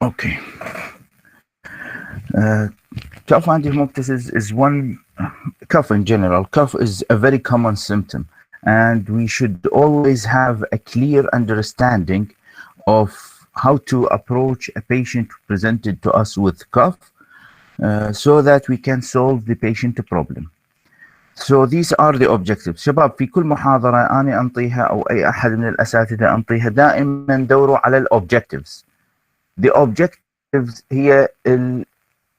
Okay. Cough antiphomosis is one, cough in general. Cough is a very common symptom, and we should always have a clear understanding of how to approach a patient presented to us with cough, so that we can solve the patient problem. So these are the objectives. شباب في كل محاضرة أنا أنطيها أو أي أحد من الأساتذة أنطيها دائما دوروا على الأوبجكتيفز. The objectives هي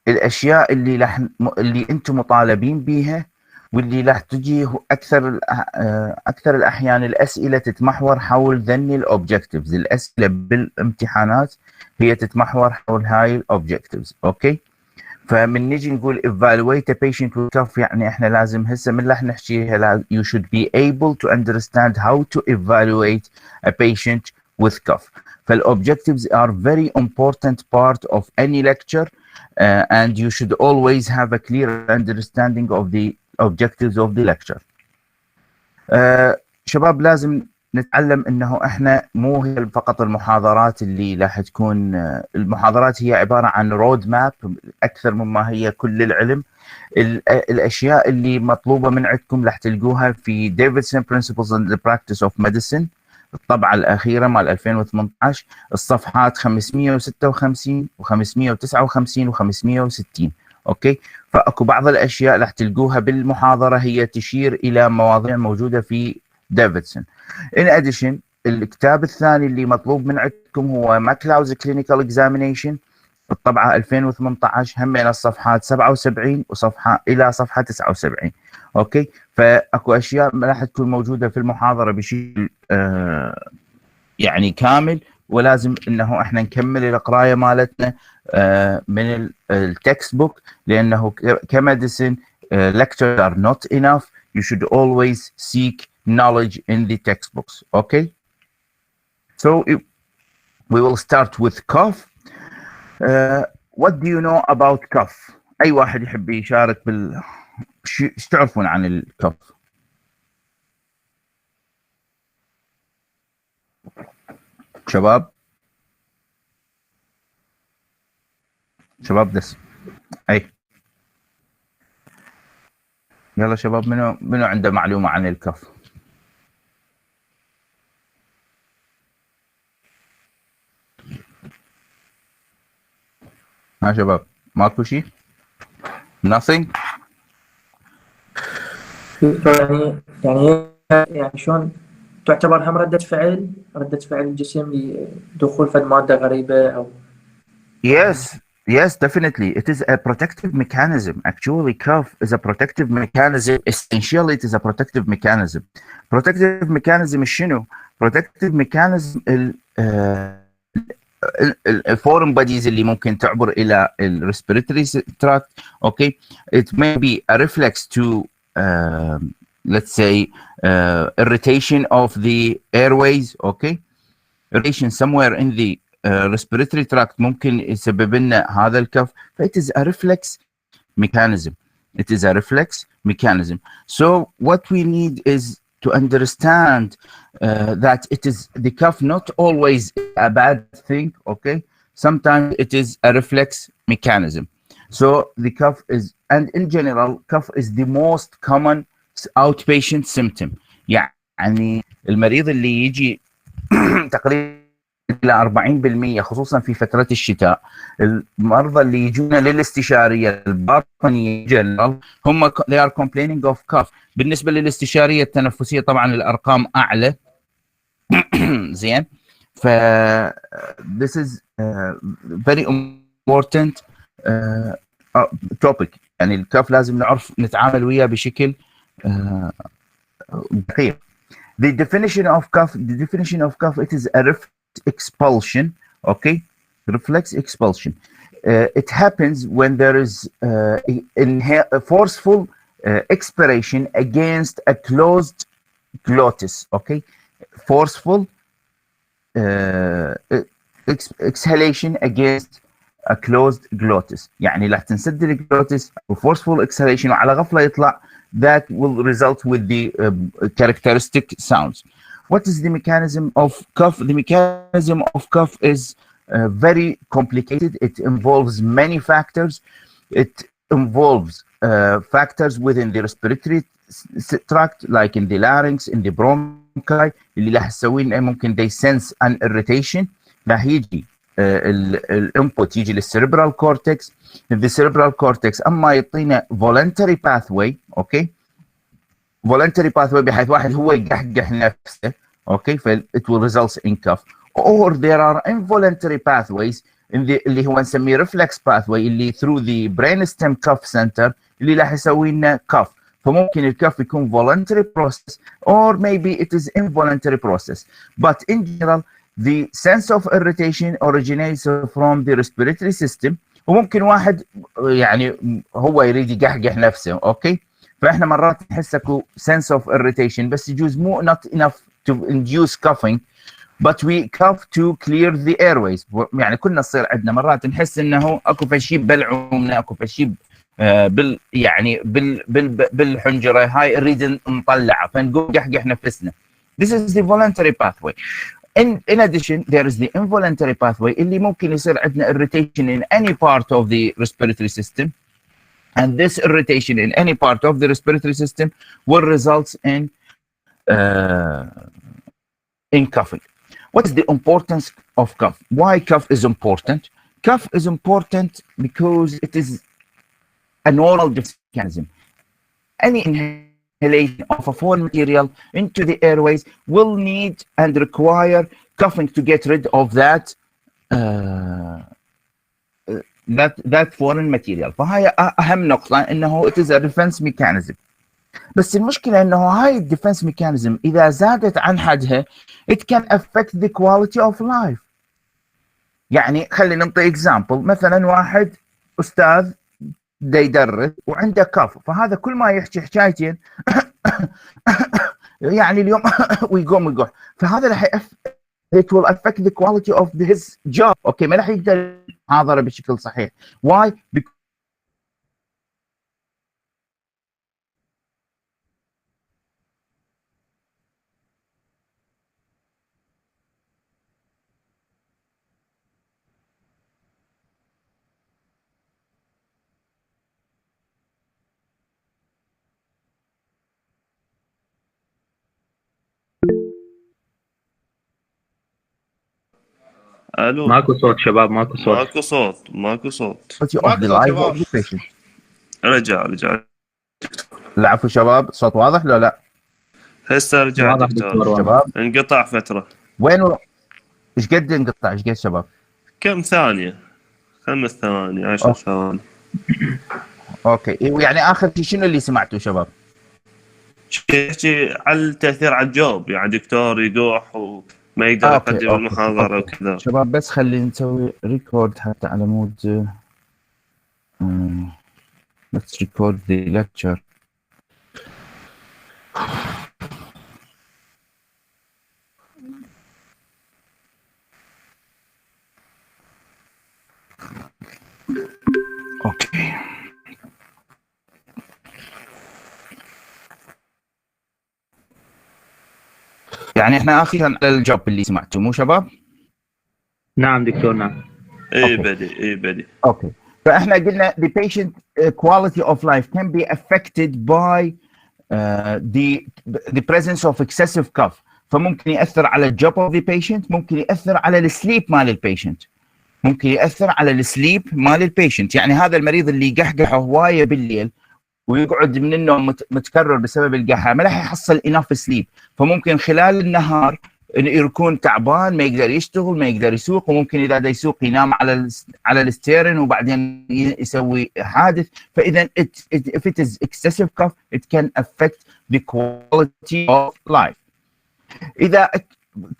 الأشياء اللي أنتم مطالبين بيها، واللي راح تجي أكثر الأحيان الأسئلة تتمحور حول ذني الأوبجكتيفز. الأسئلة بالامتحانات هي تتمحور حول هاي الأوبجكتيفز. أوكي، فمن نجي نقول evaluate a patient with cough، يعني احنا لازم هسه من راح نحكيها you should be able to understand how to evaluate a patient with cough. فالobjectives are very important part of any lecture, and you should always have a clear understanding of the objectives of the lecture. شباب لازم نتعلم انه احنا مو هي فقط المحاضرات اللي راح تكون، المحاضرات هي عباره عن رود ماب اكثر مما هي كل العلم. الاشياء اللي مطلوبه من عندكم راح تلقوها في ديفيدسون Principles in the Practice of Medicine، الطبعه الاخيره مال 2018، الصفحات 556 و559 و560. اوكي، فاكو بعض الاشياء راح تلقوها بالمحاضره هي تشير الى مواضيع موجوده في ديفيدسون. In addition، الكتاب الثاني اللي مطلوب من عندكم هو ماكلاوز كلينيكال اكزامينيشن، الطبعه 2018، هم من الصفحات 77 وصفحه الى صفحه 79. اوكي، فاكو اشياء راح تكون موجوده في المحاضره بشكل يعني كامل، ولازم انه احنا نكمل القرايه مالتنا من التكست بوك، لانه كميديسن lectures are not enough. You should always seek knowledge in the textbooks. Okay, so we will start with cough. What do you know about cough? اي واحد يحب يشارك ايش تعرفون عن الكف؟ شباب دس اي يلا شباب، منو عنده معلومة عن الكف؟ ها شباب ماكو شيء؟ nothing؟ يعني شلون تعتبر هم ردة فعل الجسم لدخول فد مادة غريبة أو Yes, definitely. It is a protective mechanism. Actually, cough is a protective mechanism. Essentially, it is a protective mechanism. Protective mechanism شنو؟ Protective mechanism الفورم bodies اللي ممكن تعبر إلى ال respiratory tract. Okay, it may be a reflex to let's say irritation of the airways. Okay, irritation somewhere in the respiratory tract ممكن يسبب لنا هذا الكف. It is a reflex mechanism. It is a reflex mechanism. So what we need is to understand that it is the cough not always a bad thing. Okay, sometimes it is a reflex mechanism. So the cough is, and in general cough is the most common outpatient symptom. يعني المريض اللي يجي تقريبا إلى 40% خصوصا في فترة الشتاء، المرضى اللي يجونا للاستشارية الباطنية جنرال هم they are complaining of cough. بالنسبة للاستشارية التنفسية طبعا الأرقام أعلى. زين، ف this is very important topic. يعني الكاف لازم نعرف نتعامل وياه بشكل دقيق. The definition of cough, it is a reflex expulsion. Okay, reflex expulsion. It happens when there is a forceful expiration against a closed glottis. Okay, forceful exhalation against a closed glottis. يعني راح تنسد الجلوتس و forceful exhalation وعلى غفلة يطلع. That will result with the characteristic sounds. What is the mechanism of cough? The mechanism of cough is very complicated. It involves many factors. It involves factors within the respiratory tract, like in the larynx, in the bronchi, اللي راح تسوي لنا ممكن they sense an irritation. راح يجي الانبوت يجي للسيربرال كورتكس. the cerebral cortex اما يعطينا voluntary pathway. اوكي voluntary pathway بحيث واحد هو يقحقح نفسه. اوكي ف it will result in cough. or there are involuntary pathways in the اللي هو نسميه reflex pathway اللي through the brainstem cuff center اللي راح يسوي لنا cough. فممكن الكف يكون voluntary process or maybe it is involuntary process. But in general the sense of irritation originates from the respiratory system. وممكن واحد يعني هو يريد يقحقح نفسه. اوكي فاحنا مرات نحس اكو sense of irritation بس يجوز مو not enough to induce coughing, but we cough to clear the airways. يعني كنا تصير عندنا مرات نحس انه اكو فشي بلعومنا، اكو فشي يعني بالحنجره هاي نريد نطلعها فنقوم قحقح نفسنا. This is the voluntary pathway. In addition there is the involuntary pathway اللي ممكن يصير عندنا irritation in any part of the respiratory system, and this irritation in any part of the respiratory system will result in coughing. What is the importance of cough? Why cough is important? Cough is important because it is a normal defense mechanism. Any inhalation of a foreign material into the airways will need and require coughing to get rid of that foreign material. فهاي أهم نقطة إنه it is a defense mechanism. بس المشكلة إنه هاي الديفنس ميكانيزم إذا زادت عن حدها it can affect the quality of life. يعني خلينا نعطي example. مثلا واحد أستاذ دا يدرس وعنده كف، فهذا كل ما يحكي حكايتين يعني اليوم ويقوم يقول، فهذا راح it will affect the quality of his job. اوكي ما راح يقدر يحاضر بشكل صحيح. Why? الو ماكو صوت شباب، ماكو صوت. ماكو صوت. رجع العفو شباب، صوت واضح لو لا؟ هسه رجع دكتور. شباب انقطع فترة. وين ايش قد انقطع؟ ايش قد شباب؟ كم ثانية؟ 5 ثواني 10 ثواني. اوكي يعني اخر شيء شنو اللي سمعتوه شباب؟ يحكي على التأثير على الجوب، يعني دكتور يقوح وما يقدر يقدم المحاضرة وكذا. شباب بس خلينا نسوي ريكورد حتى على مود let's record the lecture. اوكي يعني احنا اخيرا على الجوب اللي سمعتوه مو شباب؟ نعم دكتور نعم. بدي. اوكي فاحنا قلنا the patient quality of life can be affected by the presence of excessive cough. فممكن ياثر على الجوب of the patient، ممكن ياثر على السليب مال البيشنت، ممكن ياثر على السليب مال البيشنت. يعني هذا المريض اللي يقحقح هوايه بالليل ويقعد من النوم متكرر بسبب القحة ما راح يحصل enough sleep، فممكن خلال النهار يكون تعبان ما يقدر يشتغل ما يقدر يسوق، وممكن اذا دا يسوق ينام على الستيرن وبعدين يسوي حادث. فاذا if it is excessive cough it can affect the quality of life. اذا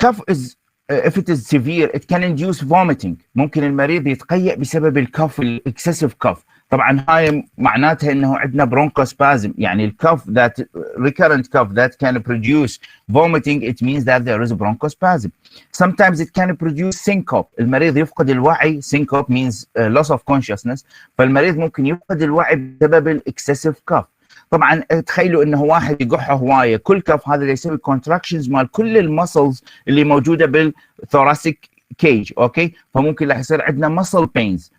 cough is if it is severe it can induce vomiting. ممكن المريض يتقيأ بسبب الكف الاكسسيف كف. طبعا هاي معناتها انه عندنا bronchospasm، يعني الكف that recurrent cough that can produce vomiting it means that there is a bronchospasm. Sometimes it can produce syncope. المريض يفقد الوعي. syncope means loss of consciousness. فالمريض ممكن يفقد الوعي بسبب الاكسسيف كف. طبعا تخيلوا انه واحد يقح هوايه كل كف هذا يسوي contractions مال كل المسلز اللي موجوده بالثوراسيك cage. اوكي، فممكن راح يصير عندنا muscle pains.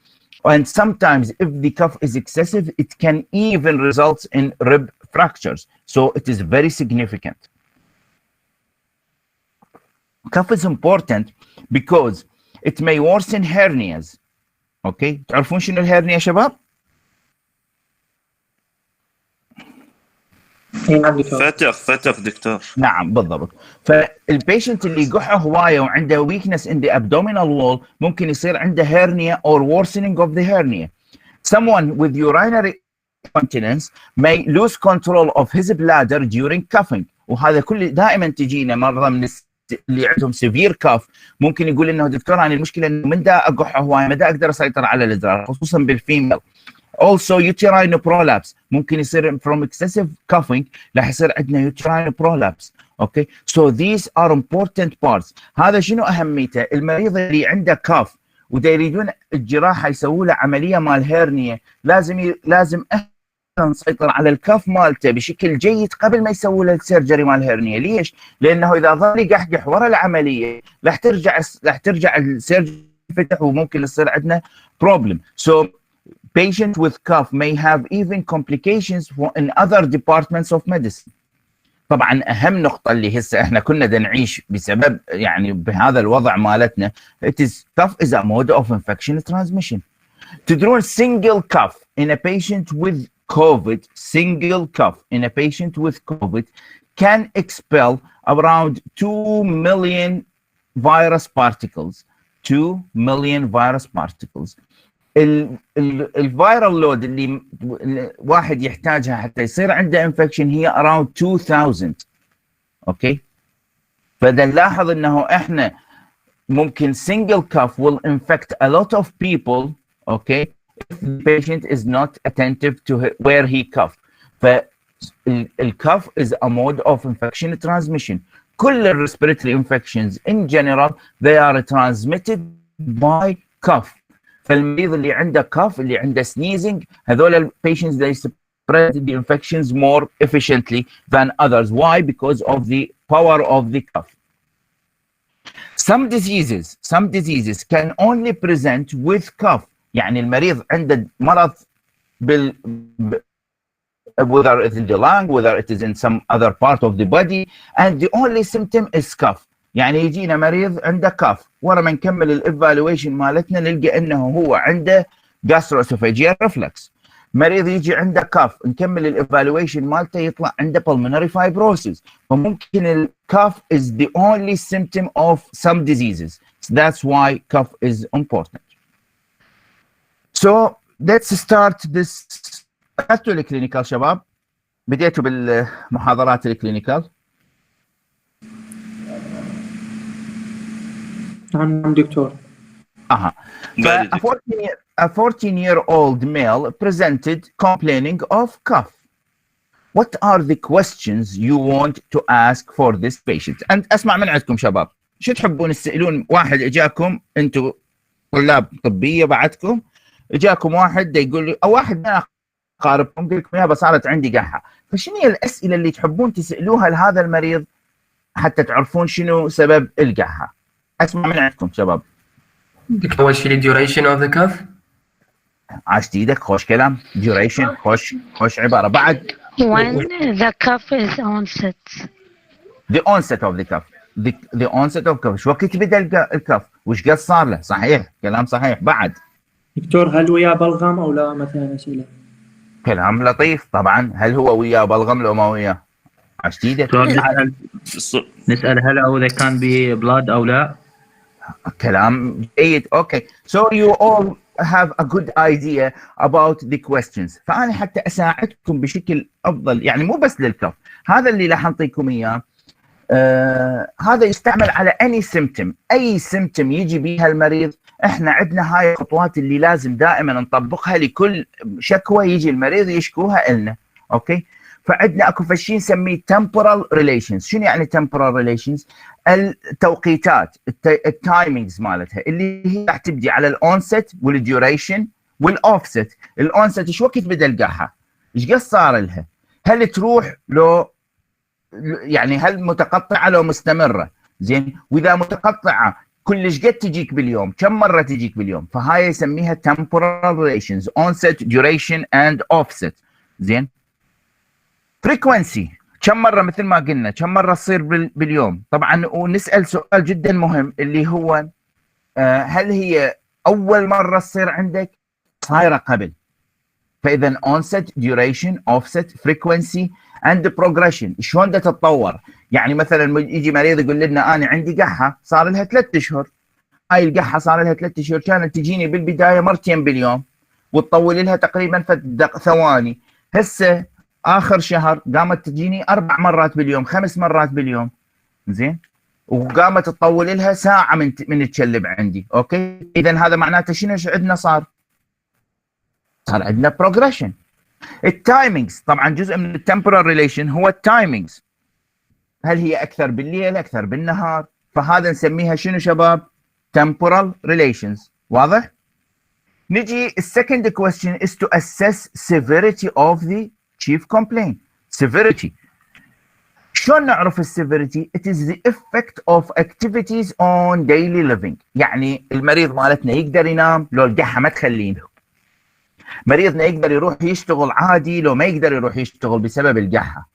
And sometimes if the cuff is excessive, it can even result in rib fractures. So it is very significant. Cuff is important because it may worsen hernias. اوكي، تعرفون شنو الهرنيا يا شباب؟ فتق دكتور. نعم بالضبط. فالبيشنت اللي يقح هوايه وعنده weakness in the abdominal wall ممكن يصير عنده hernia or worsening of the hernia. Someone with urinary incontinence may lose control of his bladder during cuffing. وهذا كله دائما تجينا مرضى من اللي عندهم severe cuff ممكن يقول انه دكتور انا المشكله انه من دا اقح هوايه ما دا اقدر اسيطر على الادرار، خصوصا بالفيميل. Also uterine prolapse ممكن يصير from excessive cuffing راح يصير عندنا uterine prolapse. اوكي، so these are important parts. هذا شنو اهميته؟ المريض اللي عنده كاف ودا يريدون الجراحه يسووا له عمليه مال هيرنيا لازم نسيطر على الكاف مالته بشكل جيد قبل ما يسووا له السيرجري مال هيرنيا. ليش؟ لانه اذا ظل يقحقح ورا العمليه راح ترجع السيرجري فتح وممكن يصير عندنا problem. So patient with cuff may have even complications in other departments of medicine. طبعا اهم نقطه اللي هسه احنا كنا دا نعيش بسبب يعني بهذا الوضع مالتنا it is cuff is a mode of infection transmission. تدرون single cuff in a patient with COVID, single cuff in a patient with COVID can expel around 2 million virus particles. 2 million virus particles. الفيرال لود اللي الواحد يحتاجها حتى يصير عنده انفكشن هي around 2000. اوكي، فده نلاحظ انه احنا ممكن single cuff will infect a lot of people. اوكي، if the patient is not attentive to where he cuff. فالcuff is a mode of infection transmission. كل respiratory infections in general they are transmitted by cuff. فالمريض اللي عنده كاف اللي عنده sneezing هذول البيشنتس they spread the infections more efficiently than others. Why? Because of the power of the cough. Some diseases can only present with cough. يعني المريض عنده مرض whether it is in the lung, whether it is in some other part of the body, and the only symptom is cough. يعني يجينا مريض عنده كاف ورا ما نكمل الايفالويشن مالتنا نلقى انه هو عنده gastroesophageal reflux. مريض يجي عنده كاف نكمل الايفالويشن مالته يطلع عنده pulmonary fibrosis. فممكن الكاف is the only symptom of some diseases. So that's why cough is important. So let's start this. أخذتوا الكلينيكال شباب؟ بديتوا بالمحاضرات الكلينيكال؟ نعم دكتور. A 14-year-old male presented complaining of cough. What are the questions you want to ask for this patient? أنت أسمع من عندكم شباب، شو تحبون تسألون؟ واحد إجاكم أنتوا طلاب طبية بعدكم إجاكم واحد يقول لي أو واحد من أقاربكم قال لكم يابا صارت عندي قحة، فشنو هي الأسئلة اللي تحبون تسألوها لهذا المريض حتى تعرفون شنو سبب القحة؟ أسمع من عندكم شباب. أول شيء duration of the cough. عاشت ايدك، خوش كلام. duration، خوش عبارة. بعد when the cough is onset. the onset of the cough. the onset of cough. شو وقت بدأ الكف؟ وش قد صار له؟ صحيح، كلام صحيح. بعد دكتور هل وياه بلغم او لا مثلا اسئله؟ كلام لطيف طبعا. هل هو وياه بلغم لو ما وياه؟ عاشت ايدك. نسأل هل هو اذا كان ببلاد او لا. كلام جيد. اوكي so you all have a good idea about the questions. فأنا حتى أساعدكم بشكل أفضل يعني مو بس للكف، هذا اللي راح نعطيكم إياه هذا يستعمل على any symptom. أي symptom يجي بيها المريض إحنا عندنا هاي الخطوات اللي لازم دائما نطبقها لكل شكوى يجي المريض يشكوها إلنا. أوكي، فعندنا اكو شيء نسميه temporal relations. شنو يعني temporal relations؟ التوقيتات، التايمينجز مالتها اللي هي راح تبدي على الاونست والديوريشن والاوفست. الاونست ايش وقت بدا القحه؟ ايش قد صار لها؟ هل تروح لو يعني هل متقطعه لو مستمره؟ زين، واذا متقطعه كلش قد تجيك باليوم، كم مره تجيك باليوم، فهاي يسميها temporal relations onset duration and offset. زين. frequency كم مره، مثل ما قلنا كم مره تصير باليوم. طبعا ونسال سؤال جدا مهم اللي هو هل هي اول مره تصير عندك صايره قبل؟ فاذا onset duration offset frequency and progression شلون بدها تتطور. يعني مثلا يجي مريض يقول لنا انا عندي قحه صار لها 3 اشهر، هاي القحه صار لها 3 اشهر كانت تجيني بالبدايه مرتين باليوم وتطول لها تقريبا ثواني، هسه اخر شهر قامت تجيني 4 مرات باليوم 5 مرات باليوم. زين. وقامت تطول لها ساعه من تشلب عندي. اوكي، اذا هذا معناته شنو عندنا؟ صار عندنا بروجريشن. التايمينجز طبعا جزء من التمبورال ريليشن هو التايمينجز، هل هي اكثر بالليل اكثر بالنهار، فهذا نسميها شنو شباب؟ temporal relations. واضح؟ نجي السكند question is to assess severity of the chief complaint. severity شلون نعرف السيفيريتي؟ it is the effect of activities on daily living. يعني المريض مالتنا يقدر ينام لو القحه ما تخلينه، مريضنا يقدر يروح يشتغل عادي لو ما يقدر يروح يشتغل بسبب القحه،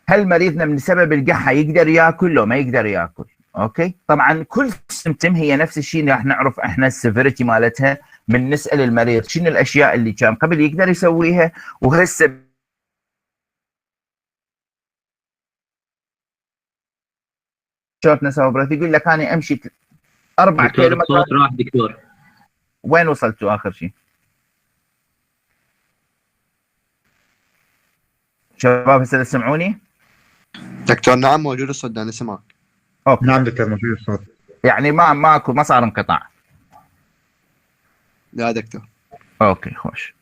هل مريضنا من سبب القحه يقدر ياكل لو ما يقدر ياكل. اوكي، طبعا كل سيمتم هي نفس الشيء راح نعرف احنا السيفيريتي مالتها من نسال المريض شنو الاشياء اللي كان قبل يقدر يسويها وهسه شورتنس اوف بريث. يقول لك انا امشي 4 كيلومتر. الصوت راح دكتور. وين وصلتوا اخر شيء؟ شباب هسه تسمعوني؟ دكتور نعم موجود الصوت، انا سمعك. أوكي. نعم دكتور موجود الصوت. يعني ما صار انقطاع. لا دكتور. اوكي خوش.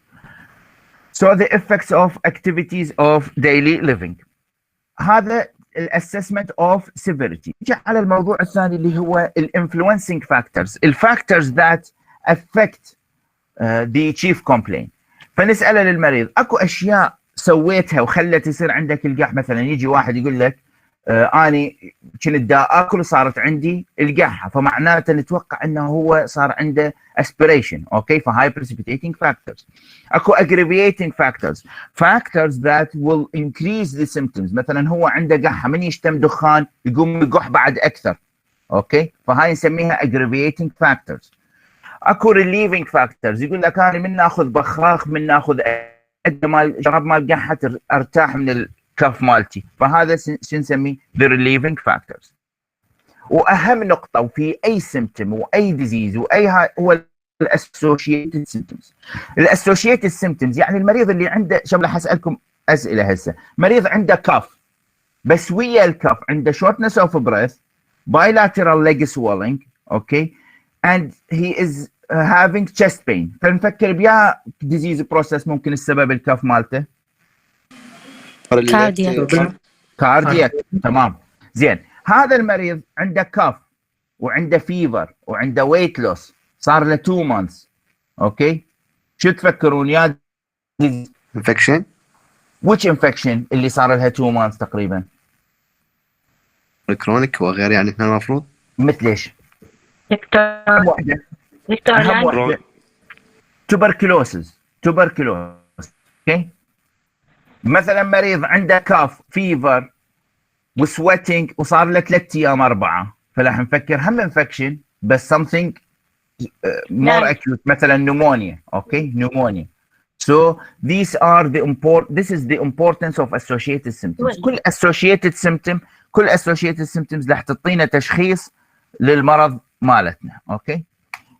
So the effects of activities of daily living. هذا الاسسمنت اوف severity. نجي على الموضوع الثاني اللي هو الانفلونسينج فاكتورز، الفاكتورز ذات افكت the chief complaint. فنساله للمريض اكو اشياء سويتها وخلت يصير عندك القح. مثلا يجي واحد يقول لك اني كنت دا اكل وصارت عندي القحه، فمعناته نتوقع انه هو صار عنده aspiration. اوكي، فهاي precipitating factors. اكو aggravating factors that will increase the symptoms. مثلا هو عنده قحه، من يشتم دخان يقوم يقح بعد اكثر. اوكي، فهاي نسميها aggravating factors. اكو relieving factors، يقول لك انا من ناخذ بخاخ من ناخذ مال شراب مال قحه ارتاح من الكف مالتي، فهذا شو نسميه؟ the relieving factors. واهم نقطه وفي اي سيمتوم واي ديزيز واي هو الاسوشيتد سيمتومز. الاسوشيتد سيمتومز يعني المريض اللي عنده راح اسالكم اسئله هسه. مريض عنده كف بس ويا الكف عنده shortness of breath, bilateral leg swelling, اوكي, and he is having chest pain. فنفكر بيا ديزيز بروسس ممكن السبب الكف مالته كاردياك. تمام. زين، هذا المريض عنده كف وعنده فيفر وعنده ويت لوس صار له 2 months. اوكي، شو تفكرون يا انفكشن؟ which infection اللي صار لها 2 months تقريبا؟ الكرونيك وغير يعني احنا المفروض مثل ايش؟ دكتور توبركلوسز. اوكي، مثلا مريض عنده كاف فيفر وسويتنج وصار له 3 أيام 4، فراح نفكر هم انفكشن بس something more acute، مثلا نمونيا. اوكي، نمونيا. So this is the importance of associated symptoms. كل associated symptoms راح تعطينا تشخيص للمرض مالتنا. اوكي.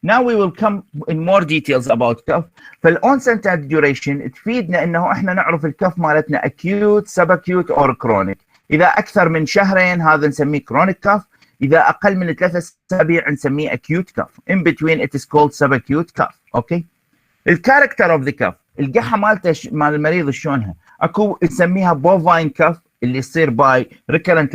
Now we will come in more details about cough. فالonset duration تفيدنا انه احنا نعرف الكف مالتنا acute, subacute or chronic. اذا اكثر من شهرين هذا نسميه chronic cough، اذا اقل من 3 أسابيع نسميه acute cough. In between it is called subacute cough. اوكي. الكاركتر اوف ذا كف، القحه مالته مال المريض شلونها؟ اكو نسميها bovine cough اللي يصير باي recurrent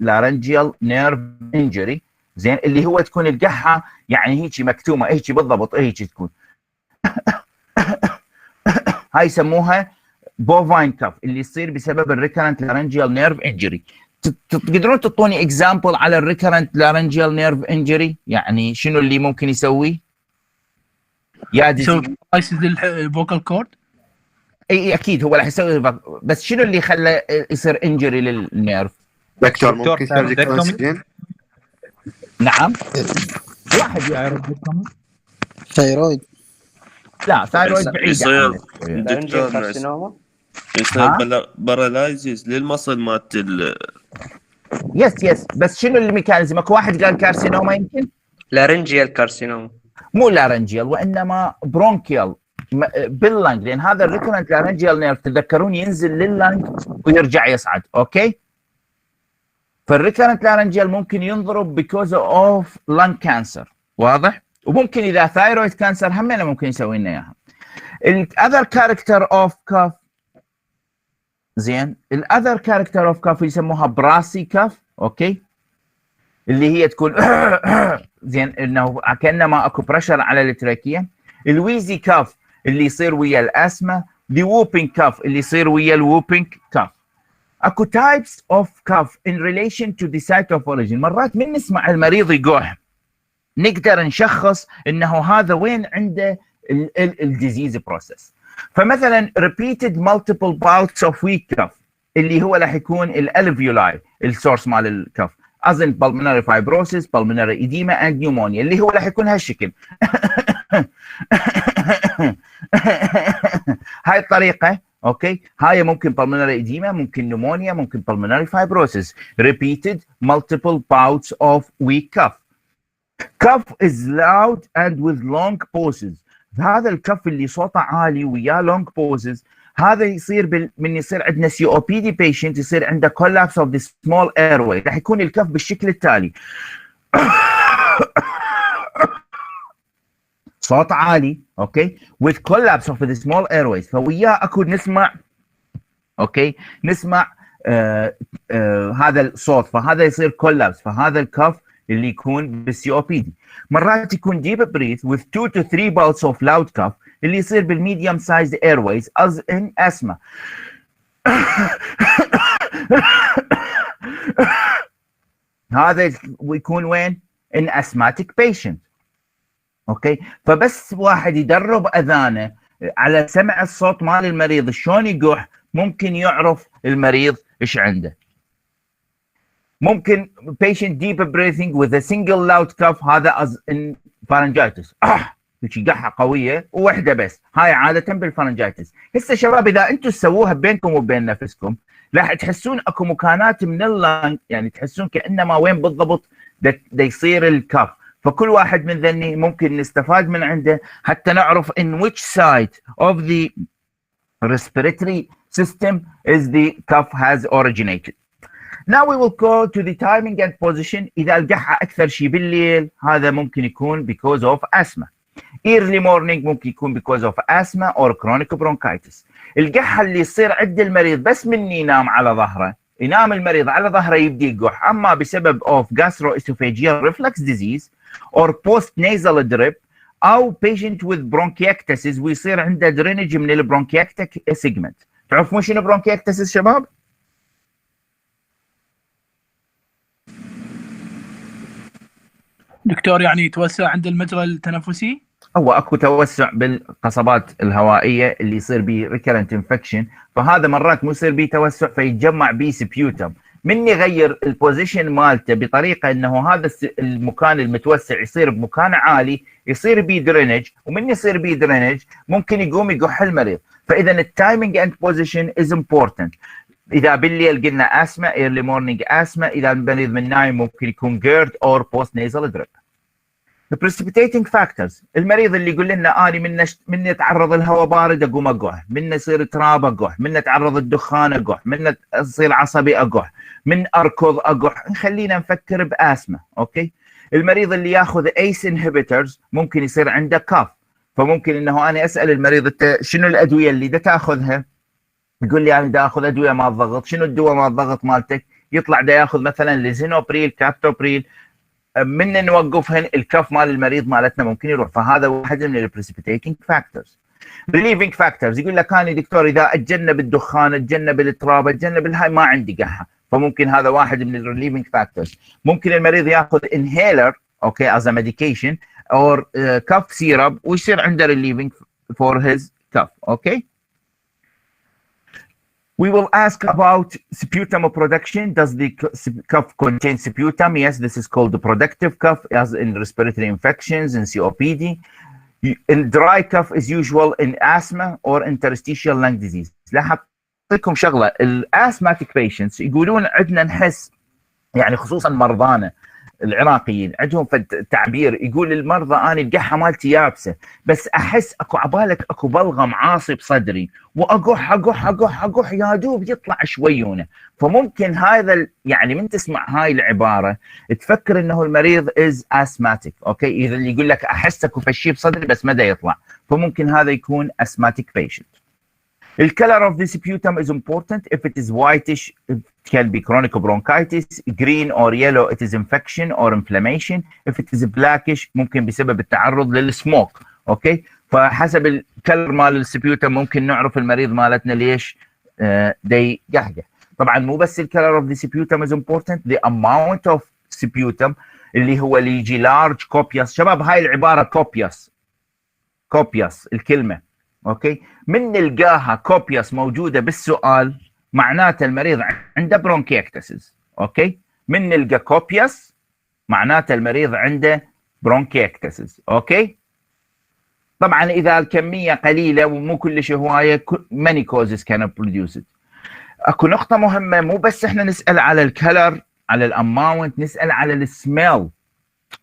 laryngeal nerve injury. زين، اللي هو تكون القحه يعني هيك مكتومه، هيك بالضبط هيك تكون. هاي يسموها bovine cough اللي يصير بسبب الريكرنت laryngeal nerve injury. تقدرون تعطوني اكزامبل على الريكرنت لارنجيال نيرف انجري؟ يعني شنو اللي ممكن يسويه؟ يسوي الفوكال كورد؟ اي اكيد هو راح يسوي، بس شنو اللي خلى يصير انجري للنيرف؟ دكتور ممكن سيرجيكال سكين؟ نعم واحد يعرف ثايرويد. لا ثايرويد بعيد يصير عنك. دكتور يصير بارالايزيز للمصل مالت يس بس شنو الميكانيزم؟ اكو واحد قال كارسينوما يمكن؟ لارنجيال كارسينوما، مو لارنجيال وانما برونكيال باللنج، لان هذا الريكورنت لارنجيال نيرف تذكرون ينزل لللنج ويرجع يصعد. اوكي، فالريكورنت لارنجيال ممكن ينضرب بيكوز اوف لنج كانسر، واضح؟ وممكن اذا ثايرويد كانسر همنا ممكن يسوي لنا اياها. الاذر كاركتر اوف كاف، زين، الاذر كاركتر اوف كاف يسموها براسي كاف، اوكي، اللي هي تكون زين انه كانما اكو بريشر على التراكيه. الويزي كاف اللي يصير ويا الاسما. دي ووبينج كاف اللي يصير ويا الووبينج كاف. اكو تايبس اوف كاف ان ريليشن تو ذا سايت اوف اوريجين. مرات من نسمع المريض يقوح نقدر نشخص انه هذا وين عنده الديزيز بروسيس. فمثلا repeated multiple bouts of weak cough اللي هو راح يكون الالفيولاي السورس مال الكف، اظن pulmonary fibrosis, pulmonary edema and pneumonia اللي هو راح يكون هالشكل. هاي الطريقه، اوكي، هاي ممكن pulmonary edema، ممكن pneumonia، ممكن pulmonary fibrosis. Repeated multiple bouts of weak cough. Cough is loud and with long pauses. هذا الكف اللي صوته عالي وياه لونج بوزز، هذا يصير من يصير عندنا سي او بي دي بيشنت يصير عنده كولابس اوف ذا سمول اير واي. راح يكون الكف بالشكل التالي. صوت عالي، اوكي، with collapse of the small airways. فوياه اكو نسمع، اوكي، نسمع هذا الصوت، فهذا يصير كولابس. فهذا الكف اللي يكون بالسي او بي دي. مرات يكون deep breath with 2 to 3 bouts of loud cough اللي يصير بالميديوم سايزد airways as in asthma. هذا يكون وين؟ in asthmatic patient. اوكي، فبس واحد يدرب اذانه على سمع الصوت مال المريض شلون يقح ممكن يعرف المريض ايش عنده. ممكن patient deep breathing with a single loud cough، هذا as in pharyngitis. هيك قحه قويه ووحده بس، هاي عاده بالفارنجايتس. هسه شباب اذا انتم تسووها بينكم وبين نفسكم راح تحسون اكو مكانات من اللنج، يعني تحسون كانما وين بالضبط دا يصير الكف. فكل واحد من ذني ممكن نستفاد من عنده حتى نعرف in which side of the respiratory system is the cough has originated. Now we will go to the timing and position. إذا القحة أكثر شيء بالليل هذا ممكن يكون because of asthma. Early morning ممكن يكون because of asthma or chronic bronchitis. القحة اللي يصير عند المريض بس من ينام على ظهره، ينام المريض على ظهره يبدي يقح، أما بسبب of gastroesophageal reflux disease or post nasal drip أو patient with bronchiectasis ويصير عنده drainage من البرونكيكتيك segment. تعرفون شنو bronchiectasis شباب؟ دكتور يعني يتوسع عند المجرى التنفسي؟ هو اكو توسع بالقصبات الهوائيه اللي يصير به ريكرنت انفكشن، فهذا مرات مو يصير به توسع فيتجمع به سبيوتم. من يغير البوزيشن مالته بطريقه انه هذا المكان المتوسع يصير بمكان عالي يصير به درينج، ومن يصير به درينج ممكن يقوم يقح المريض. فاذا التايمينج اند بوزيشن از امبورتنت. اذا بالليل قلنا اسما ايرلي مورنينج اسما، اذا المريض من نايم ممكن يكون جيرد اور بوست نيزل دريب. precipitating factors، المريض اللي يقول لنا اني من يتعرض الهواء بارد اقوم اقح، من يصير تراب اقح، من يتعرض الدخان اقح، من يصير عصبي اقح، من اركض اقح، خلينا نفكر باسما. اوكي، المريض اللي ياخذ ايس انهبيترز ممكن يصير عنده كاف، فممكن انه انا اسال المريض انت شنو الادويه اللي دا تاخذها؟ يقول لي انا دا اخذ ادويه مال الضغط. شنو الدواء مال الضغط مالتك؟ يطلع دا ياخذ مثلا ليزينوبريل، كابتوبريل. من نوقفهن الكف مال المريض مالتنا ممكن يروح. فهذا واحد من البريسبيتيتنج فاكتورز. ريليفنج فاكتورز، يقول لك انا دكتور اذا اتجنب الدخان، اتجنب التراب، اتجنب الهاي ما عندي قحه. فممكن هذا واحد من الريليفنج فاكتورز. ممكن المريض ياخذ انهيلر اوكي از ميديكيشن اور كف سيرب ويصير عنده relieving for his cough. Okay. We will ask about sputum production. Does the cough contain sputum? Yes, this is called the productive cough, as in respiratory infections and COPD. In dry cough is usual in asthma or interstitial lung disease. لاحظ لكم شغله، الاسماتيك بيشنتس يقولون عندنا نحس، يعني خصوصا مرضانا العراقيين عندهم تعبير يقول المرضى انا القحه مالتي يابسه بس احس اكو عبالك اكو بلغم عاصي بصدري واقح اقح اقح اقح يا دوب يطلع شويونه. فممكن هذا يعني من تسمع هاي العباره تفكر انه المريض از اسماتيك. اوكي، اذا اللي يقول لك احس اكو فشي بصدري بس ما دا يطلع، فممكن هذا يكون اسماتيك بيشنت. The color of the sputum is important. If it is whitish, it can be chronic bronchitis. Green or yellow, it is infection or inflammation. If it is blackish, ممكن بسبب التعرض للسموك. اوكي، فحسب الكلر مال السبيوتم ممكن نعرف المريض مالتنا ليش دي يحقح. طبعا مو بس الكلر of the sputum is important, the amount of sputum اللي هو اللي يجي large copious. شباب هاي العبارة copious الكلمة اوكي، من نلقاها كوبياس موجوده بالسؤال معناته المريض عنده برونكيكتسز. اوكي، من نلقى كوبياس معناته المريض عنده برونكيكتسز. اوكي، طبعا اذا الكميه قليله ومو كلش هوايه many causes can produce it. اكو نقطه مهمه، مو بس احنا نسال على الكلر على الاماونت، نسال على السميل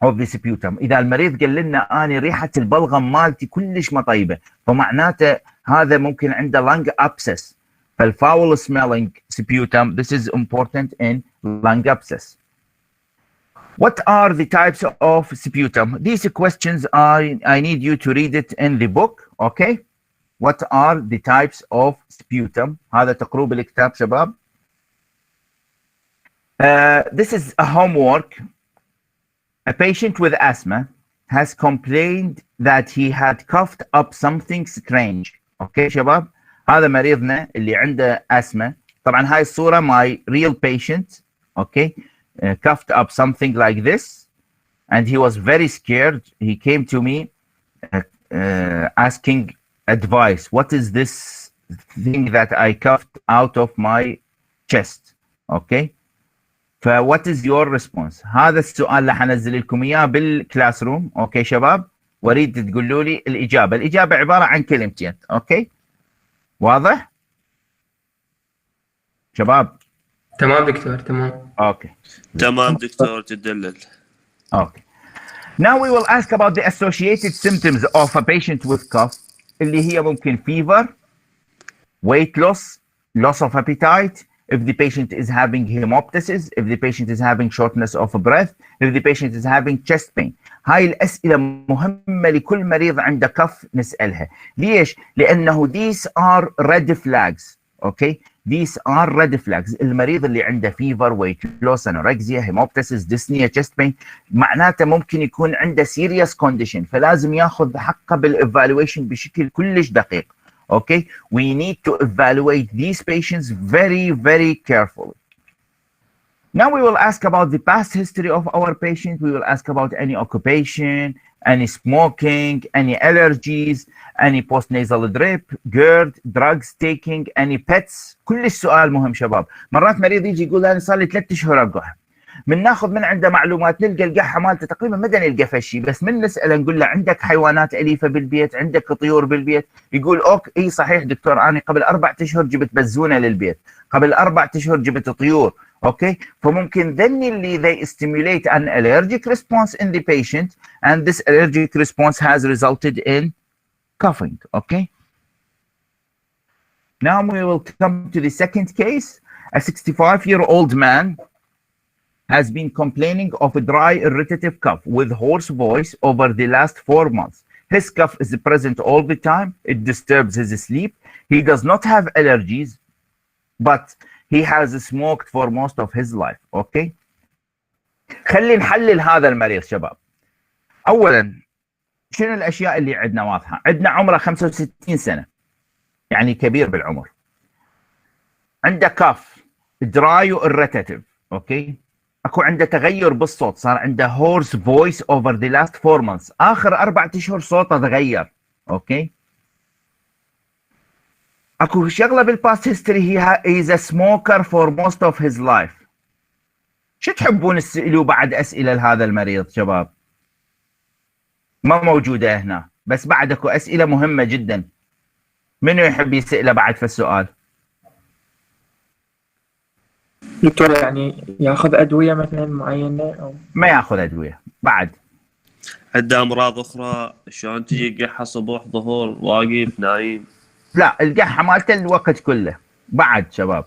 of the sputum. اذا المريض قال لنا اني ريحه البلغم مالتي كلش ما طيبه، فمعناته هذا ممكن عنده lung abscess. فالfoul smelling sputum, this is important in lung abscess. What are the types of sputum? These questions I need you to read it in the book. Okay, what are the types of sputum? هذا تقروه بالكتاب شباب. This is a homework. A patient with asthma has complained that he had coughed up something strange. اوكي شباب، هذا مريضنا اللي عنده asthma. طبعا هاي الصورة my real patient. اوكي، coughed up something like this and he was very scared. He came to me asking advice. What is this thing that I coughed out of my chest? Okay. فوات از يور ريسبونس؟ هذا السؤال اللي حنزل لكم اياه بالكلاس روم. اوكي شباب، واريد تقولوا لي الاجابه عباره عن كلمتين. اوكي، واضح شباب؟ تمام دكتور، تمام. اوكي تمام دكتور، تدلل. اوكي. Now we will ask about the associated symptoms of a patient with cough اللي هي ممكن fever, weight loss, loss of appetite, if the patient is having hemoptysis, if the patient is having shortness of breath, if the patient is having chest pain. هاي الأسئلة مهمة لكل مريض عنده كف نسألها. ليش؟ لأنه these are red flags. Okay, these are red flags. المريض اللي عنده fever, weight loss, anorexia, hemoptysis, dyspnea, chest pain معناته ممكن يكون عنده serious condition، فلازم ياخذ حقه بالevaluation بشكل كلش دقيق. Okay, we need to evaluate these patients very, very carefully. Now we will ask about the past history of our patient. We will ask about any occupation, any smoking, any allergies, any postnasal drip, GERD, drugs taking, any pets. كل السؤال مهم شباب. مرات مريض يجي يقول أنا صار لي 3 شهور أقح. من ناخذ من عنده معلومات، نلقى القحه مالته تقريبا ما نلقى فشي، بس من نساله نقول له عندك حيوانات اليفه بالبيت، عندك طيور بالبيت، يقول اوك اي صحيح دكتور انا قبل 4 اشهر جبت بزونه للبيت، قبل 4 اشهر جبت طيور. اوكي، فممكن then اللي they stimulate an allergic response in the patient and this allergic response has resulted in coughing. Okay, now we will come to the second case. A 65-year-old man has been complaining of a dry irritative cough with hoarse voice over the last 4 months. His cough is present all the time. It disturbs his sleep. He does not have allergies, but he has smoked for most of his life. Okay. خلي نحلل هذا المريض شباب. أولا شنو الأشياء اللي عندنا واضحة؟ عندنا عمره 65 سنة، يعني كبير بالعمر. عنده كاف. دراي وإريتاتيف. اوكي، اكو عنده تغير بالصوت، صار عنده هورس فويس اوفر ذا لاست 4 months، اخر 4 اشهر صوته تغير. اوكي، اكو شغله بالباست هيستوري، هي از ا سموكر فور موست اوف هيز لايف. شو تحبون تسالوا بعد اسئله لهذا المريض شباب؟ ما موجوده هنا، بس بعد اكو اسئله مهمه جدا. منو يحب يساله بعد في السؤال؟ دكتور يعني ياخذ ادويه مثلا معينه او ما ياخذ ادويه بعد؟ عنده امراض اخرى شلون تجي قحه صبح ظهور واقف نايم؟ لا، القحه مالته الوقت كله بعد شباب.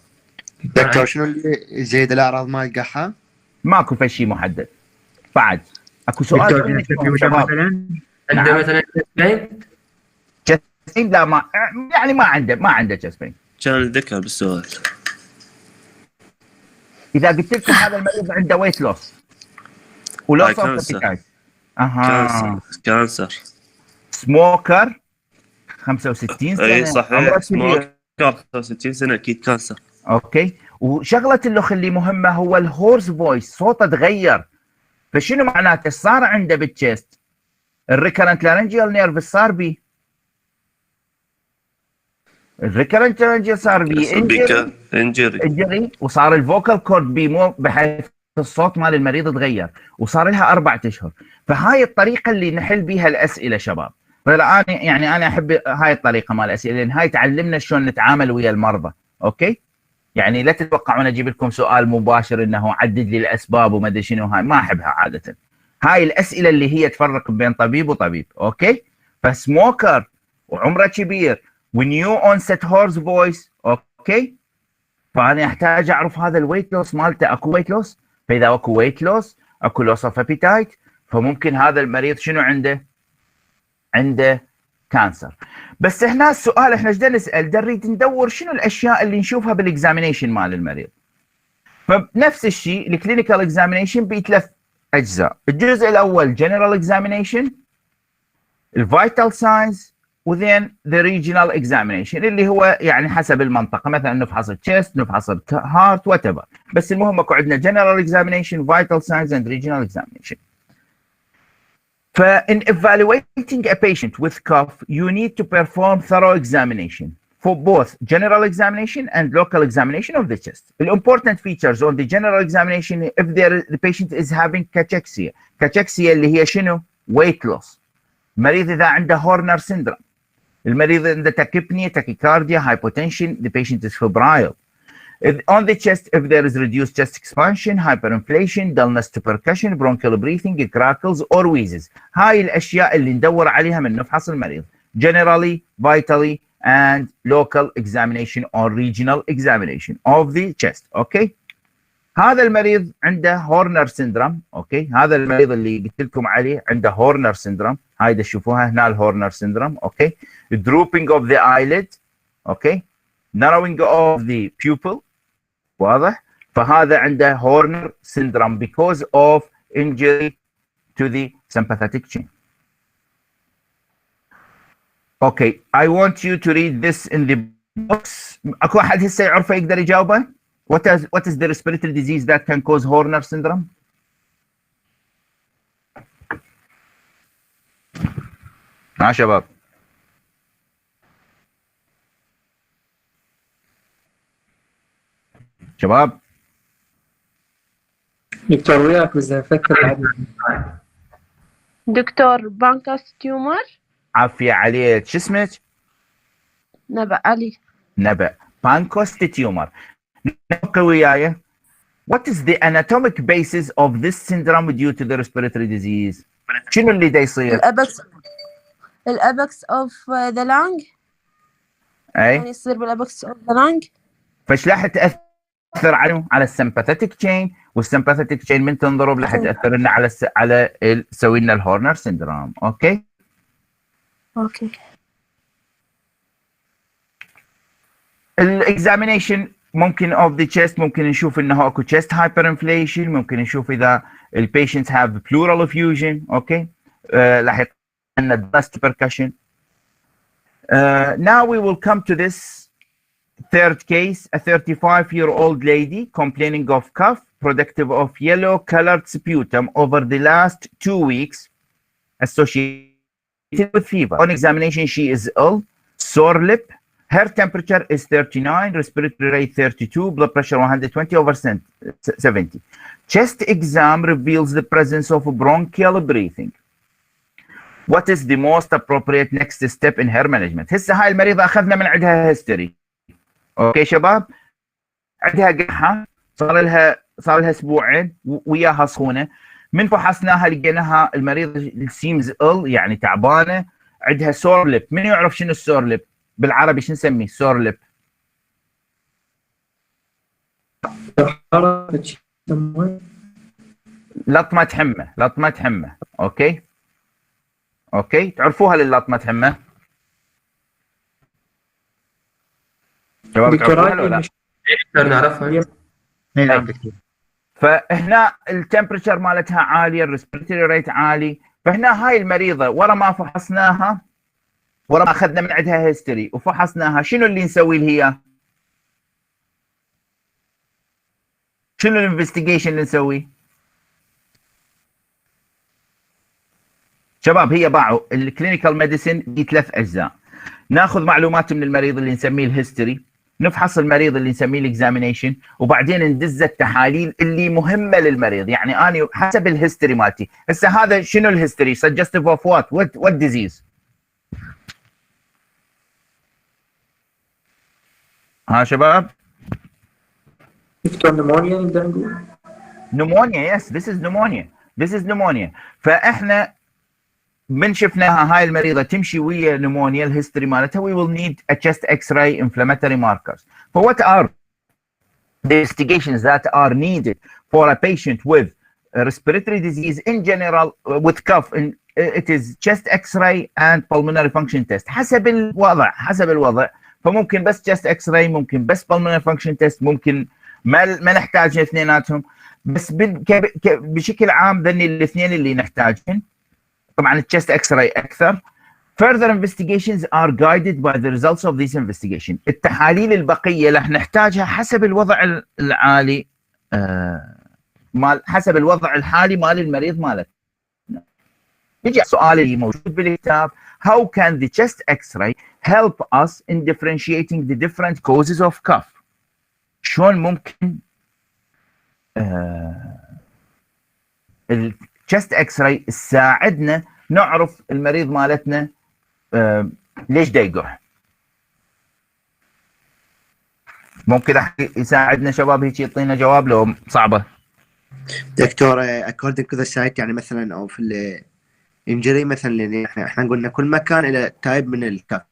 دكتور شنو اللي يزيد الاعراض مال القحه؟ ماكو في شيء محدد بعد. اكو سؤال دكتور شباب. مثلا عنده مثلا جسمين؟ لا، ما يعني ما عنده جسمين. كان الذكر بالسؤال. اذا قلت لكم هذا المريض عنده ويت لوس ولوس اوف ابيتايت. كانسر. سموكر 65 سنه. اي صحيح، سموكر 65 سنه اكيد كانسر. اوكي، وشغله اللي خليه مهمه هو الهورس فويس، صوته تغير. فشنو معناته؟ صار عنده بالتشيست الريكرنت لارنجيال نيرف، صار بي الريكرنت لارنجيال، صار بي انجري، وصار الفوكال كورد بي مو، بحيث الصوت مال المريض تغير، وصار لها 4 اشهر. فهاي الطريقه اللي نحل بيها الاسئله شباب. فالان يعني انا احب هاي الطريقه مال الاسئله، لان هاي تعلمنا شلون نتعامل ويا المرضى. اوكي، يعني لا تتوقعون اجيب لكم سؤال مباشر انه عدد لي الاسباب وما ادري شنو، هاي ما احبها عاده. هاي الاسئله اللي هي تفرق بين طبيب وطبيب. اوكي، فسموكر وعمره كبير ونيو اونست هورس فويس. اوكي، فانا احتاج اعرف هذا الويت لوس مالته، اكو ويت لوس؟ فاذا اكو ويت لوس، اكو لوس اوف ابيتايت، فممكن هذا المريض شنو عنده كانسر. بس هنا السؤال احنا ايش نسال؟ نريد ندور شنو الاشياء اللي نشوفها بالاكزامينيشن مال المريض. فبنفس الشيء الكلينيكال اكزامينيشن ب3 اجزاء. الجزء الاول جنرال اكزامينيشن، الفيتال ساينز، وذين ذا ريجنال اكزامينيشن اللي هو يعني حسب المنطقه، مثلا نفحص التشست، نفحص الهارت، وات ايفر. بس المهم اكو عندنا جنرال اكزامينيشن، فيتال ساينز اند ريجنال اكزامينيشن. فin evaluating a patient with cough, you need to perform thorough examination for both general examination and local examination of the chest. The important features on the general examination, if the patient is having cachexia. Cachexia اللي هي شنو؟ weight loss. المريض إذا عنده هورنر syndrome. المريض عنده tachypnea, tachycardia, hypotension, the patient is febrile. On the chest, if there is reduced chest expansion, hyperinflation, dullness to percussion, bronchial breathing, crackles or wheezes. هاي الأشياء اللي ندور عليها من نفحص المريض. Generally, vitally, and local examination or regional examination of the chest. Okay. هذا المريض عنده هورنر سيندروم. اوكي، هذا المريض اللي قلت لكم عليه عنده هورنر سيندروم. هاي تشوفوها هنا الهورنر سيندروم. اوكي، drooping of the eyelid. اوكي، narrowing of the pupil. واضح؟ فهذا عنده هورنر سيندروم because of injury to the sympathetic chain. Okay, I want you to read this in the box. اكو احد هسه يعرفه يقدر يجاوبه؟ What is the respiratory disease that can cause Horner syndrome? شباب. شباب. دكتور وياك بس نفكر بعد. دكتور بانكاس تيومر. عافية عليك، شو اسمك؟ نبأ علي. نبأ. بانكوست تيومر. نبقى وياي. What is the anatomic basis of this syndrome due to the respiratory disease? شنو اللي دا يصير؟ الابكس اوف ذا لانج. اي يعني يصير بالابكس اوف ذا لانج. فايش راح تاثر على السمباثيك تشين، والسمباثيك تشين من تنضرب راح تاثر لنا على تسوي لنا الهورنر سيندروم. اوكي الاكزامينيشن ممكن اوف ذا تشيست، ممكن نشوف انه اكو تشيست هايبر انفليشن، ممكن نشوف اذا البيشنتس هاف بلورال افيوجن. اوكي، راح يطلع لنا dust percussion. Now we will come to this third case, a 35-year-old lady complaining of cough, productive of yellow-colored sputum over the last 2 weeks, associated with fever. On examination, she is ill, sore lip. Her temperature is 39, respiratory rate 32, blood pressure 120/70. Chest exam reveals the presence of bronchial breathing. What is the most appropriate next step in her management? هسه هاي المريضة أخذنا من عندها هيستوري. أوكي شباب؟ عندها قحة، صار لها أسبوعين وياها سخونة. من فحصناها لقيناها المريضة سيمز ill، يعني تعبانة. عندها سور لب. من يعرف شنو السور لب؟ بالعربي شو نسميه سور لب؟ لطمة حمى. اوكي تعرفوها للطمة حمى؟ شباب تعرفوها ولا لا؟ نعرفها. فهنا التمبرتشر مالتها عالية، الريسبيرتوري ريت عالي. فهنا هاي المريضة ورا ما فحصناها، ورا ما اخذنا من عندها هيستوري وفحصناها، شنو اللي نسوي لها؟ شنو الانفستيجيشن اللي نسوي؟ شباب هي باعوا الكلينيكال ميديسن ب3 اجزاء. ناخذ معلومات من المريض اللي نسميه الهيستوري، نفحص المريض اللي نسميه الاكزامينيشن، وبعدين ندز التحاليل اللي مهمه للمريض. يعني انا حسب الهيستوري مالتي. هسه هذا شنو الهيستوري؟ سجستيف اوف وات ديزيز؟ ها شباب؟ دكتور نمونيا نقدر نقول. نمونيا، يس ذيس از نمونيا. فاحنا من شفناها هاي المريضه تمشي ويا نمونيا، الهيستوري مالتها we will need a chest x-ray inflammatory markers. So what are the investigations that are needed for a patient with a respiratory disease in general with cough? It is chest x-ray and pulmonary function test حسب الوضع. فممكن بس chest x-ray، ممكن بس pulmonary function test، ممكن ما نحتاج اثنيناتهم. بس بشكل عام ذني الاثنين اللي نحتاجهم. طبعا التشست اكس راي اكثر. Further investigations are guided by the results of this investigation. التحاليل البقيه راح نحتاجها حسب الوضع العالي، حسب الوضع الحالي مال المريض مالتنا. يجي السؤال اللي موجود بالكتاب: How can the chest X-ray help us in differentiating the different causes of cough؟ شلون ممكن التشست اكس راي تساعدنا نعرف المريض مالتنا ليش دا يقح؟ ممكن يساعدنا شباب هيك يعطينا جواب لو صعبه؟ دكتور according to the site، يعني مثلا او في الانجري مثلا، يعني احنا قلنا كل مكان الى تايب من الكف.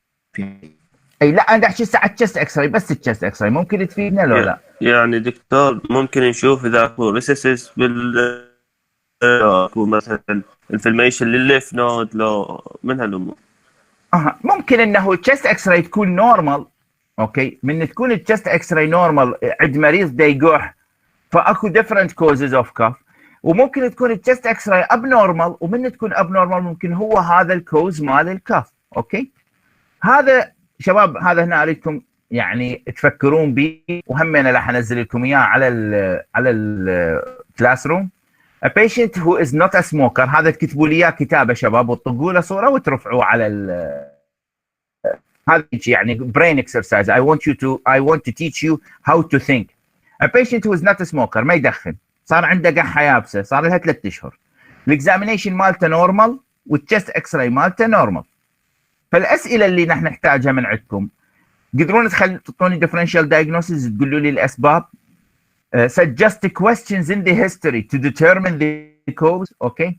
اي لا انا احكي ساعه تشست اكس راي، بس التشست اكس راي ممكن تفيدنا لو لا؟ يعني دكتور ممكن نشوف اذا اكو ريسيسز بال اكو مثلا انفلميشن للليف نود لو من هالامور. ممكن انه التشست اكس راي تكون نورمال. اوكي، من تكون التشست اكس راي نورمال عند مريض دا يقح، فاكو ديفرنت كوزز اوف كاف. وممكن تكون التشست اكس راي اب نورمال، ومن تكون اب نورمال ممكن هو هذا الكوز مال الكاف. اوكي، هذا شباب هذا هنا اريدكم يعني تفكرون به، وهم انا راح انزل لكم اياه على الكلاس روم. A patient who is not a smoker، هذا تكتبوا لي اياه كتابه شباب وتطقوا له صوره وترفعوه على هذا يعني brain exercise. I want to teach you how to think. A patient who is not a smoker، ما يدخن، صار عنده قحه يابسه، صار لها 3 اشهر. الاكزامينيشن مالته نورمال والتشست اكس راي مالته نورمال. فالاسئله اللي نحن نحتاجها من عندكم، تقدرون تعطوني differential diagnosis، تقولوا لي الاسباب. Suggest questions in the history to determine the cause. Okay,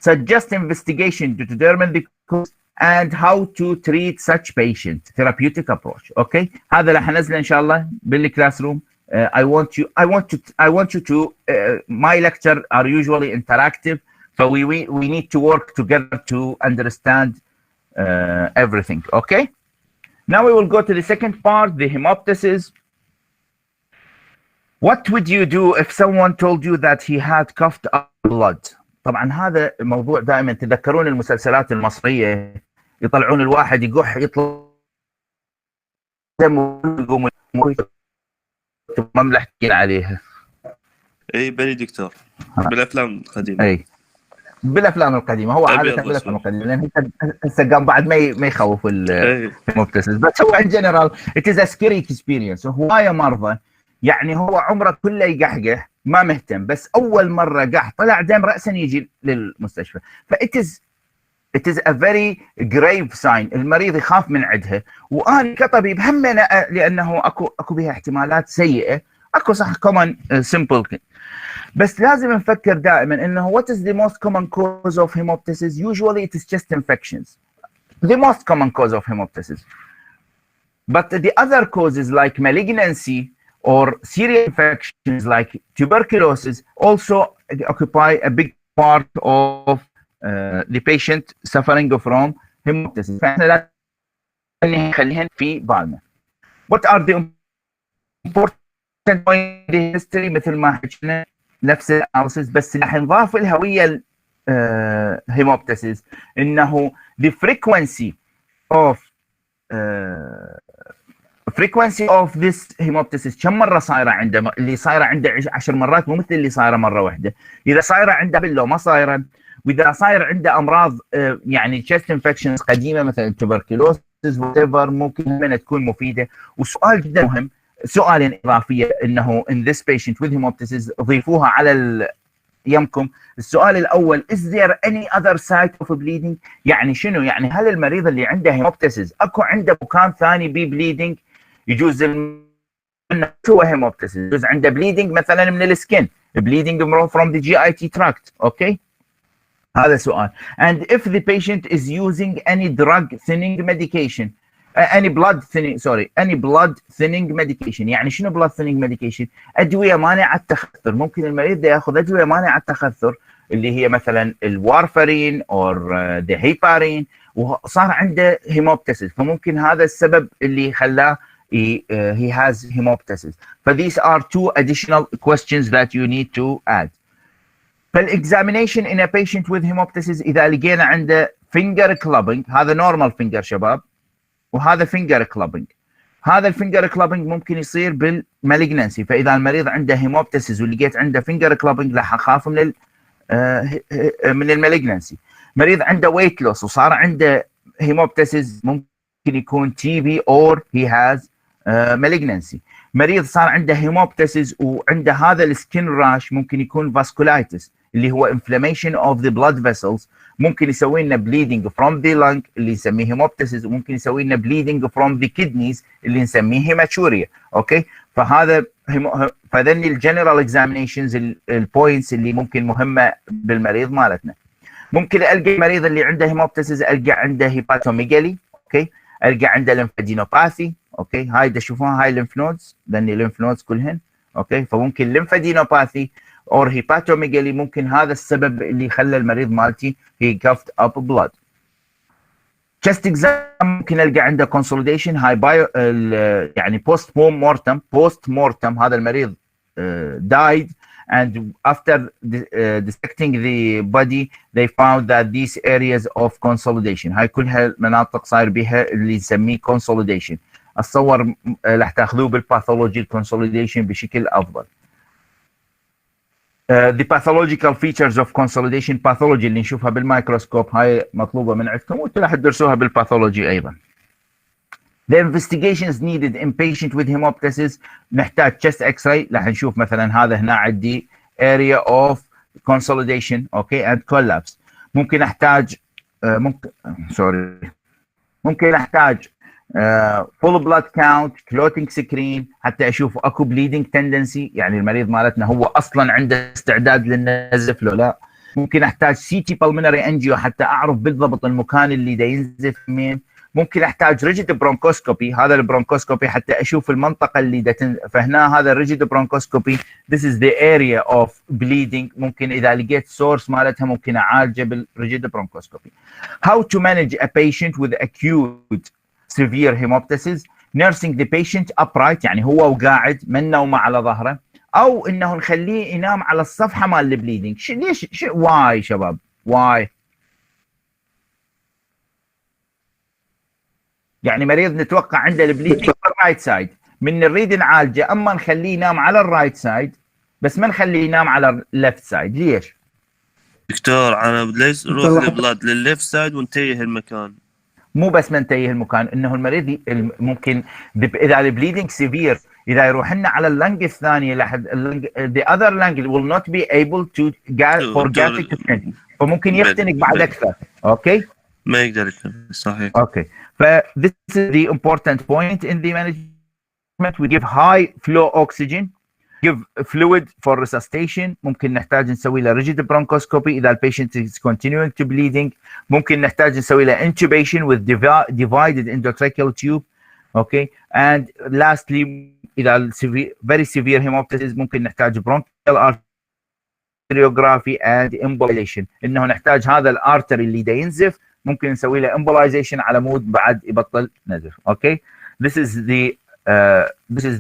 suggest investigation to determine the cause and how to treat such patient. Therapeutic approach. Okay, هذا راح ننزله ان شاء الله بالكلاس روم. I want you to my lecture are usually interactive, so we need to work together to understand everything. Okay, now we will go to the second part, the hemoptysis. What would you do if someone told you that he had coughed up blood؟ طبعا هذا موضوع دائما تذكرون المسلسلات المصرية، يطلعون الواحد يقح يطلع دم ما ملحقين عليها. اي بلي دكتور بالافلام القديمه. اي بالافلام القديمه، هو عاده بالافلام القديمه، لان هسه قام بعد ما يخوف المبتسس، بس هو ان جنرال ات از سكيري اكسبيرينس. هوايه مرضى يعني هو عمره كله يقحقح ما مهتم، بس اول مره قح طلع دم راسا يجي للمستشفى. it is a very grave sign. المريض يخاف من عندها، وانا كطبيب هم لانه اكو بها احتمالات سيئه، اكو صح common simple، بس لازم نفكر دائما انه what is the most common cause of hemoptysis? Usually it is chest infections, the most common cause of hemoptysis. But the other causes like malignancy or serious infections like tuberculosis also occupy a big part of the patient suffering from hemoptysis. فاحنا لازم نخليهن في بالنا. What are the important points in the history؟ مثل ما حكينا نفس الاناليسيس، بس راح نضاف لها ويا الهيموبتسيس انه the frequency of this hemoptysis كم مره صايره عنده. اللي صايره عنده 10 مرات مو مثل اللي صايره مره واحده. اذا صايره عنده بالله ما صايره، واذا صاير عنده امراض يعني chest infections قديمه مثل tuberculosis whatever ممكن من تكون مفيده. وسؤال جدا مهم، سؤالين اضافيه انه in this patient with hemoptysis ضيفوها على يمكم. السؤال الاول is there any other site of bleeding؟ يعني شنو؟ يعني هل المريض اللي عنده hemoptysis اكو عنده مكان ثاني بي bleeding؟ يجوز انه هو hemoptysis يجوز عنده bleeding مثلا من السكن، bleeding from the GIT tract. اوكي هذا سؤال. and if the patient is using any drug thinning medication any blood thinning medication. يعني شنو blood thinning medication؟ ادويه مانعه التخثر. ممكن المريض ياخذ ادويه مانعه التخثر اللي هي مثلا الوارفرين او ذا هيبارين وصار عنده هيموبتسيس، فممكن هذا السبب اللي خلاه he has hemoptysis. these are two additional questions that you need to add. فالاكزامينيشن in a patient with hemoptysis اذا لقينا عنده finger clubbing، هذا normal finger شباب، وهذا فينجر كلابنج. هذا الفينجر كلابنج ممكن يصير بالمالجنسي، فاذا المريض عنده هيموبتسيس ولقيت عنده فينجر كلابنج راح اخاف من المالجنسي. مريض عنده ويت لوس وصار عنده هيموبتسيس ممكن يكون تي بي اور هي هاز مالجنسي. مريض صار عنده هيموبتسيس وعنده هذا السكين راش ممكن يكون فاسكولايتس اللي هو inflammation of the blood vessels، ممكن يسوي لنا bleeding from the lung اللي نسميه هيموبتسيس، وممكن يسوي لنا bleeding from the kidneys اللي نسميه هيماتوريا. اوكي فهذا فذني الجنرال اكزامينيشنز البوينتس اللي ممكن مهمه بالمريض مالتنا. ممكن القى المريض اللي عنده هيموبتسيس القى عنده هيباتوميجالي، اوكي القى عنده ليمفادينوباثي. اوكي هاي تشوفوها هاي الليمف نودز، لان الليمف نودز كلهن اوكي، فممكن ليمفادينوباثي or hepatomegaly ممكن هذا السبب اللي خلى المريض مالتي he coughed up blood. chest exam ممكن القى عنده consolidation هاي بايو يعني post mortem هذا المريض died and after dissecting the body they found that these areas of consolidation هاي كلها مناطق صاير بها اللي نسميه consolidation. اتصور راح تاخذوه بالباثولوجي consolidation بشكل افضل. the pathological features of consolidation pathology اللي نشوفها بالميكروسكوب هاي مطلوبة من عندكم وانتم راح تدرسوها بالباثولوجي ايضا. The investigations needed in patient with hemoptysis نحتاج chest x-ray، راح نشوف مثلا هذا هنا عندي area of consolidation okay and collapse. ممكن احتاج ممكن احتاج full blood count clotting screen حتى اشوف اكو bleeding tendency، يعني المريض مالتنا هو اصلا عنده استعداد للنزف لو لا. ممكن احتاج CT pulmonary angio حتى اعرف بالضبط المكان اللي دا ينزف منين. ممكن احتاج ريجيد برونكوسكوبي، هذا البرونكوسكوبي حتى اشوف المنطقه اللي دا فهنا هذا الريجيد برونكوسكوبي this is the area of bleeding. ممكن اذا لقيت سورس مالتها ممكن اعالجه بالريجيد برونكوسكوبي. How to manage a patient with acute severe hemoptysis؟ nursing the patient upright يعني هو وقاعد من نومه على ظهره، او انه نخليه ينام على الصفحه مال البليدنج. ليش واي شباب واي؟ يعني مريض نتوقع عنده البليدنج بالرايت سايد، من نريد نعالجه اما نخليه ينام على الرايت سايد بس ما نخليه ينام على الليفت سايد. ليش؟ دكتور انا ليش نروح البلاد للليفت سايد ونتيه المكان؟ مو بس منتهي المكان، انه المريض ممكن اذا البليدنج سيفير اذا يروح لنا على اللنج الثانيه لحد the other lung will not be able to for gastric to فممكن يختنق بعد اكثر. اوكي ما يقدر يتنفس. صحيح. اوكي ف this is the important point in the management. We give high flow oxygen, give fluid for resuscitation. ممكن نحتاج نسوي له rigid bronchoscopy اذا البيشنت is continuing to bleeding. ممكن نحتاج نسوي له intubation with divided endotracheal tube. Okay, and lastly اذا very severe hemoptysis ممكن نحتاج bronchial arteriography and embolization. انه نحتاج هذا الارتري اللي دا ينزف ممكن نسوي له embolization على مود بعد يبطل نزف. Okay, this is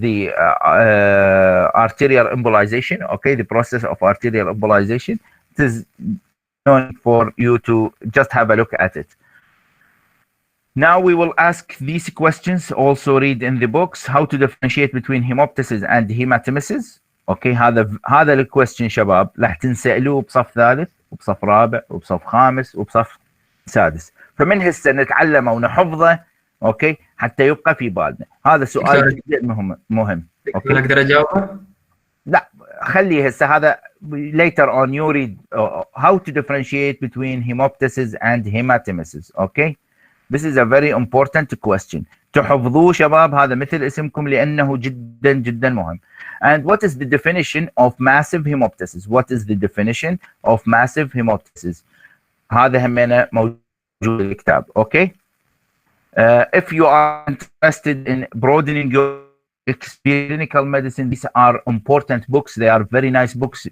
the arterial embolization. Okay, the process of arterial embolization. It is known for you to just have a look at it. Now we will ask these questions. Also read in the books how to differentiate between hemoptysis and hematemesis. Okay, هذا الكويستشن شباب راح تنسألوه بصف ثالث وبصف رابع وبصف خامس وبصف سادس، فمن هسه نتعلمه ونحفظه اوكي حتى يبقى في بالنا. هذا سؤال جدا مهم. اوكي اقدر اجاوبه؟ لا خليه هسه هذا later on you read how to differentiate between hemoptysis and hematemesis. Okay, this is a very important question. تحفظوه شباب، هذا مثل اسمكم لانه جدا جدا مهم. And what is the definition of massive hemoptysis? What is the definition of massive hemoptysis? هذا همنا موجود بالكتاب. Okay. If you are interested in broadening your clinical medicine, these are important books. They are very nice books.